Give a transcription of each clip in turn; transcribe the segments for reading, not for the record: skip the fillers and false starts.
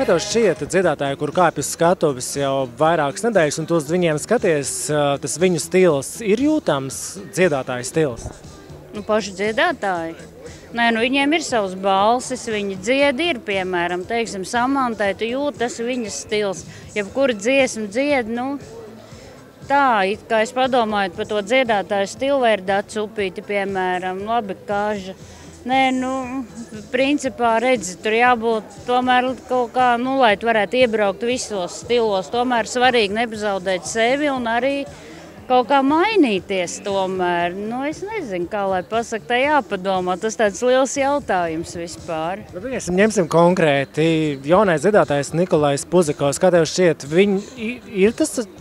tev šķiet dziedātāji, kur kāpj uz skatuves jau vairākas nedēļas, un tu uz viņiem skaties, tas viņu stils ir jūtams dziedātāja stils? Nu, paši dziedātāji. Nē, nu viņiem ir savas balsis, viņi dzied ir, piemēram, teiksim, Samantai, tu jūti, tas ir viņas stils. Jebkura dziesma dzied, nu, tā, it kā es padomāju par to dziedātāju stilu, vai ir Dats Upīti, piemēram, labi Kaža. Nē, nu, principā redzi, tur jābūt tomēr kaut kā, nu, lai tu varētu iebraukt visos stilos, tomēr svarīgi nepazaudēt sevi un arī kaut kā mainīties tomēr. Nu, es nezinu, kā lai pasaka, tā jāpadomā, tas tāds liels jautājums vispār. Ņemsim konkrēti, jaunais dziedātājs Nikolais Puzikovs, kā tev šķiet,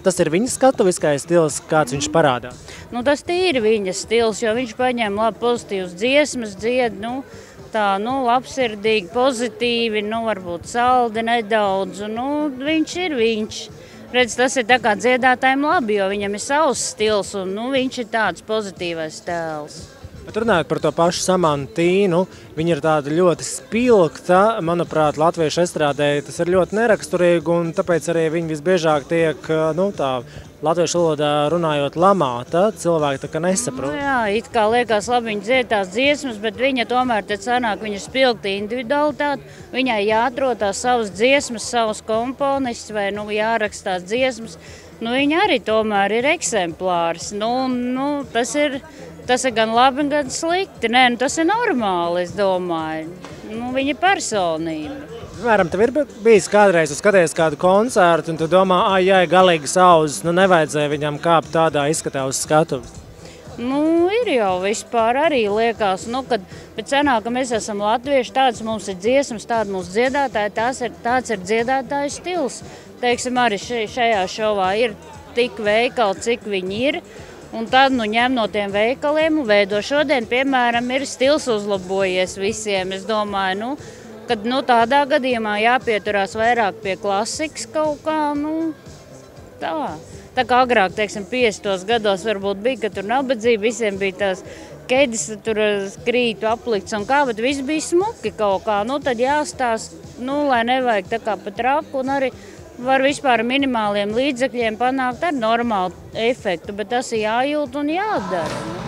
tas ir viņa skatuviskais stils, kāds viņš parādā? Nu, tas ir viņa stils, jo viņš paņem labi pozitīvas dziesmas, dzied, nu, tā, nu, labsirdīgi, pozitīvi, nu, varbūt saldi nedaudz, nu, viņš ir viņš. Redz, tas ir tā kā dziedātājiem labi, jo viņam ir savs stils un nu, viņš ir tāds pozitīvais tēls. Bet runājot par to pašu Samantīnu, viņa ir tāda ļoti spilgta, manuprāt, latviešu estrādē tas ir ļoti neraksturīgi un tāpēc arī viņa visbiežāk tiek, nu, tā latviešu valodā runājot lamāta, cilvēki tā kā nesaprot. Nu, jā, it kā liekas labi viņa dzied tās dziesmas, bet viņa tomēr te sanāk, viņa ir spilgta individualitāte, viņai jāatrod tās savas dziesmas, savas komponists vai, nu, jārakstās dziesmas, nu, viņa arī tomēr ir eksemplārs, nu, tas ir gan labi, gan slikti. Nē, nu, tas ir normāli, es domāju. Nu, viņa personība. Piemēram, tev ir bijis kādreiz, tu skaties kādu koncertu un tu domā, jā, galīgi sauzes, nu nevajadzēja viņam kāpt tādā izskatā uz skatuves. Nu, ir jau vispār arī liekas, nu, bet senāk, ka mēs esam latvieši, tāds mums ir dziesmas, tāda mūsu dziedātāja, tāds ir dziedātāja stils. Teiksim, arī šajā šovā ir tik veikali, cik viņi ir. Un tad nu, ņem no tiem veikaliem un veido. Šodien, piemēram, ir stils uzlabojies visiem. Es domāju, nu, kad nu, tādā gadījumā jāpieturās vairāk pie klasikas kaut kā, nu, tā. Tā kā agrāk, teiksim, 50. gados varbūt bija, ka tur nabadzība, visiem bija tās kedis, tur krītu aplikts un kā, bet viss bija smuki kaut kā. Nu, tad jāstāst, nu, lai nevajag tā kā pa traku un arī var vispār ar minimāliem līdzekļiem panākt ar normālu efektu, bet tas ir jājūt un jādara.